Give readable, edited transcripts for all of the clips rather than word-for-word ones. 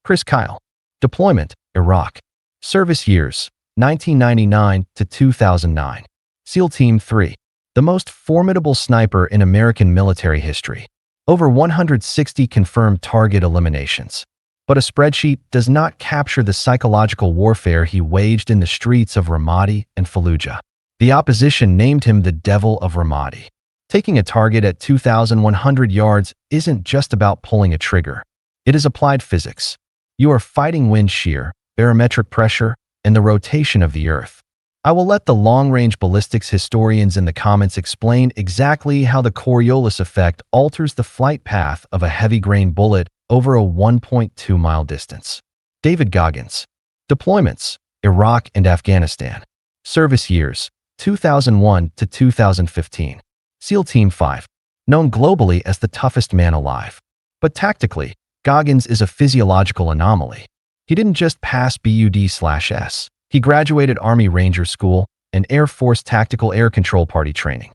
Chris Kyle. Deployment, Iraq. Service years, 1999 to 2009. SEAL Team 3. The most formidable sniper in American military history. Over 160 confirmed target eliminations. But a spreadsheet does not capture the psychological warfare he waged in the streets of Ramadi and Fallujah. The opposition named him the Devil of Ramadi. Taking a target at 2,100 yards isn't just about pulling a trigger. It is applied physics. You are fighting wind shear, barometric pressure, and the rotation of the Earth. I will let the long-range ballistics historians in the comments explain exactly how the Coriolis effect alters the flight path of a heavy-grain bullet over a 1.2-mile distance. David Goggins. Deployments, Iraq and Afghanistan. Service years, 2001 to 2015. SEAL Team 5. Known globally as the toughest man alive. But tactically, Goggins is a physiological anomaly. He didn't just pass BUD/S. He graduated Army Ranger School and Air Force Tactical Air Control Party training.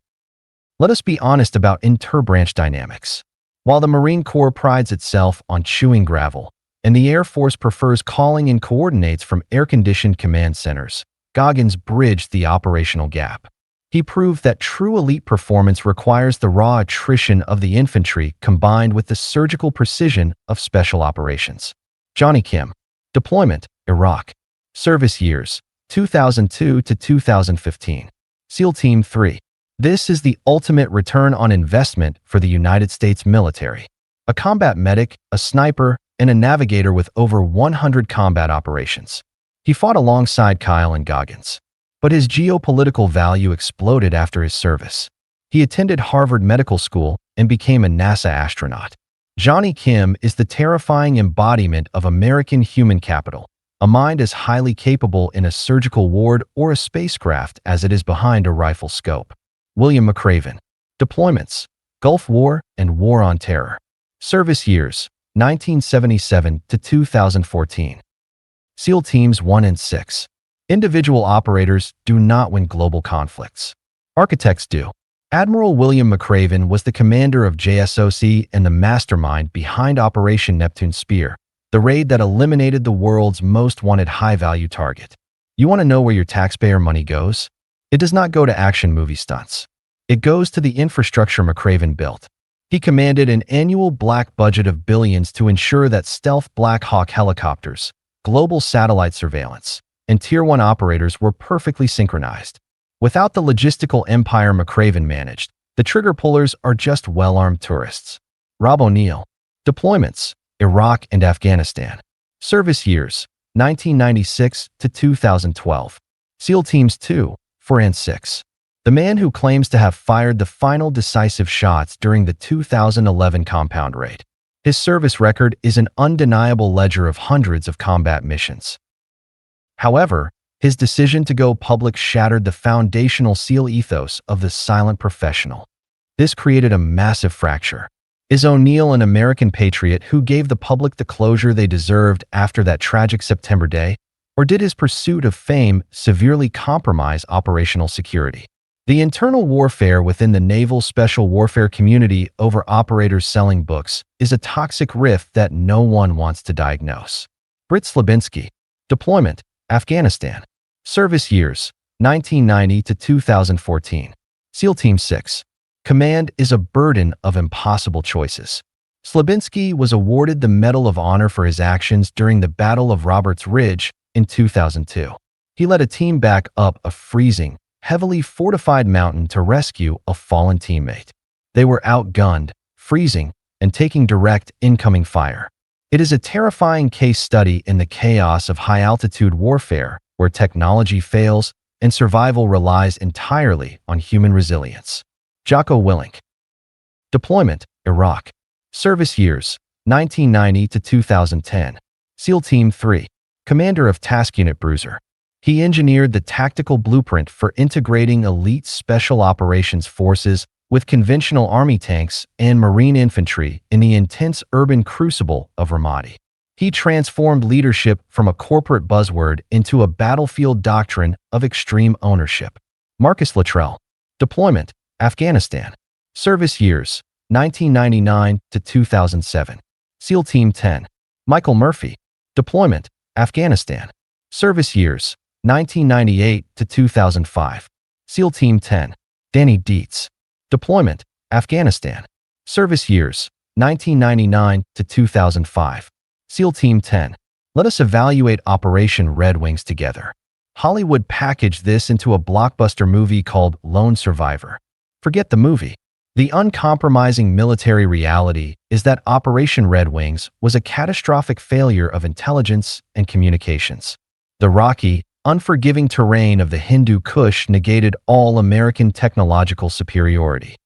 Let us be honest about interbranch dynamics. While the Marine Corps prides itself on chewing gravel, and the Air Force prefers calling in coordinates from air-conditioned command centers, Goggins bridged the operational gap. He proved that true elite performance requires the raw attrition of the infantry combined with the surgical precision of special operations. Jonny Kim. Deployment, Iraq. Service years, 2002 to 2015. SEAL Team 3. This is the ultimate return on investment for the United States military. A combat medic, a sniper, and a navigator with over 100 combat operations. He fought alongside Kyle and Goggins. But his geopolitical value exploded after his service. He attended Harvard Medical School and became a NASA astronaut. Jonny Kim is the terrifying embodiment of American human capital, a mind as highly capable in a surgical ward or a spacecraft as it is behind a rifle scope. William McRaven. Deployments, Gulf War and War on Terror. Service years, 1977 to 2014. SEAL Teams 1 and 6. Individual operators do not win global conflicts. Architects do. Admiral William McRaven was the commander of JSOC and the mastermind behind Operation Neptune Spear, the raid that eliminated the world's most wanted high-value target. You want to know where your taxpayer money goes? It does not go to action movie stunts. It goes to the infrastructure McRaven built. He commanded an annual black budget of billions to ensure that stealth Black Hawk helicopters, global satellite surveillance, and Tier 1 operators were perfectly synchronized. Without the logistical empire McRaven managed, the trigger pullers are just well-armed tourists. Rob O'Neill. Deployments, Iraq and Afghanistan. Service years, 1996 to 2012. SEAL Teams 2, 4 and 6. The man who claims to have fired the final decisive shots during the 2011 compound raid. His service record is an undeniable ledger of hundreds of combat missions. However, his decision to go public shattered the foundational SEAL ethos of the silent professional. This created a massive fracture. Is O'Neill an American patriot who gave the public the closure they deserved after that tragic September day? Or did his pursuit of fame severely compromise operational security? The internal warfare within the naval special warfare community over operators selling books is a toxic rift that no one wants to diagnose. Britt Slabinski. Deployment, Afghanistan. Service years, 1990 to 2014. SEAL Team 6. Command is a burden of impossible choices. Slabinski was awarded the Medal of Honor for his actions during the Battle of Roberts Ridge in 2002. He led a team back up a freezing, heavily fortified mountain to rescue a fallen teammate. They were outgunned, freezing, and taking direct incoming fire. It is a terrifying case study in the chaos of high-altitude warfare where technology fails and survival relies entirely on human resilience. Jocko Willink. Deployment, Iraq. Service years, 1990 to 2010. SEAL Team 3. Commander of Task Unit Bruiser. He engineered the tactical blueprint for integrating elite special operations forces with conventional army tanks and marine infantry in the intense urban crucible of Ramadi. He transformed leadership from a corporate buzzword into a battlefield doctrine of extreme ownership. Marcus Luttrell. Deployment, Afghanistan. Service years, 1999 to 2007. SEAL Team 10. Michael Murphy. Deployment, Afghanistan. Service years, 1998 to 2005. SEAL Team 10, Danny Dietz. Deployment, Afghanistan. Service years, 1999 to 2005. SEAL Team 10. Let us evaluate Operation Red Wings together. Hollywood packaged this into a blockbuster movie called Lone Survivor. Forget the movie. The uncompromising military reality is that Operation Red Wings was a catastrophic failure of intelligence and communications. The rocky, unforgiving terrain of the Hindu Kush negated all American technological superiority.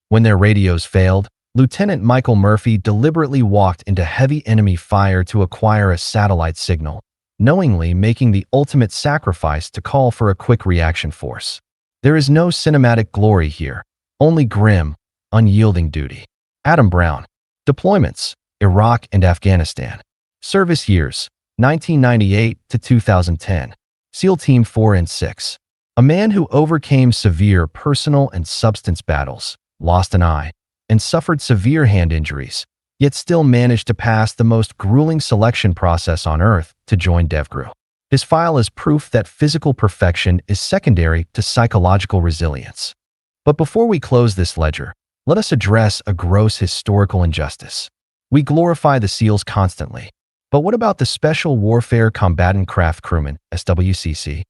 When their radios failed, Lieutenant Michael Murphy deliberately walked into heavy enemy fire to acquire a satellite signal, knowingly making the ultimate sacrifice to call for a quick reaction force. There is no cinematic glory here, only grim, unyielding duty. Adam Brown. Deployments, Iraq and Afghanistan. Service years, 1998 to 2010. SEAL Team 4 and 6. A man who overcame severe personal and substance battles, lost an eye, and suffered severe hand injuries, yet still managed to pass the most grueling selection process on Earth to join DevGru. His file is proof that physical perfection is secondary to psychological resilience. But before we close this ledger, let us address a gross historical injustice. We glorify the SEALs constantly, but what about the Special Warfare Combatant-craft Crewmen, SWCC?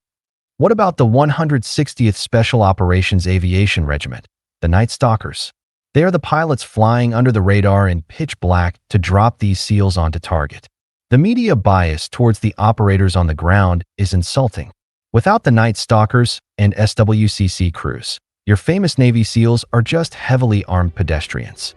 What about the 160th Special Operations Aviation Regiment, the Night Stalkers? They are the pilots flying under the radar in pitch black to drop these SEALs onto target. The media bias towards the operators on the ground is insulting. Without the Night Stalkers and SWCC crews, your famous Navy SEALs are just heavily armed pedestrians.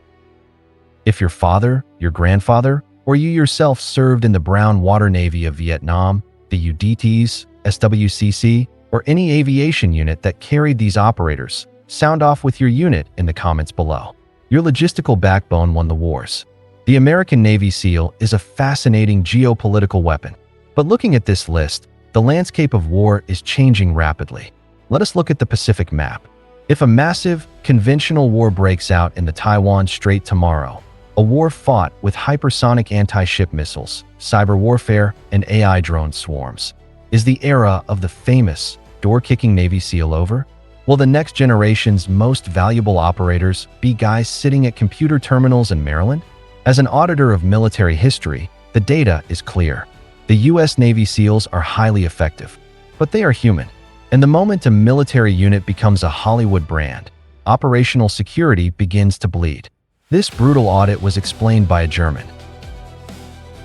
If your father, your grandfather, or you yourself served in the Brown Water Navy of Vietnam, the UDTs, SWCC, or any aviation unit that carried these operators, sound off with your unit in the comments below. Your logistical backbone won the wars. The American Navy SEAL is a fascinating geopolitical weapon. But looking at this list, the landscape of war is changing rapidly. Let us look at the Pacific map. If a massive, conventional war breaks out in the Taiwan Strait tomorrow, a war fought with hypersonic anti-ship missiles, cyber warfare, and AI drone swarms, is the era of the famous, door-kicking Navy SEAL over? Will the next generation's most valuable operators be guys sitting at computer terminals in Maryland? As an auditor of military history, the data is clear. The U.S. Navy SEALs are highly effective, but they are human. And the moment a military unit becomes a Hollywood brand, operational security begins to bleed. This brutal audit was explained by a German.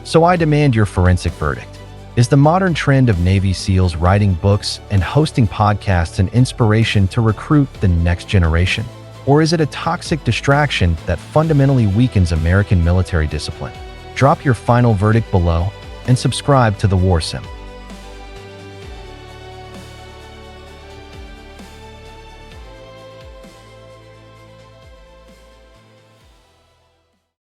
So I demand your forensic verdict. Is the modern trend of Navy SEALs writing books and hosting podcasts an inspiration to recruit the next generation? Or is it a toxic distraction that fundamentally weakens American military discipline? Drop your final verdict below and subscribe to the WarSim.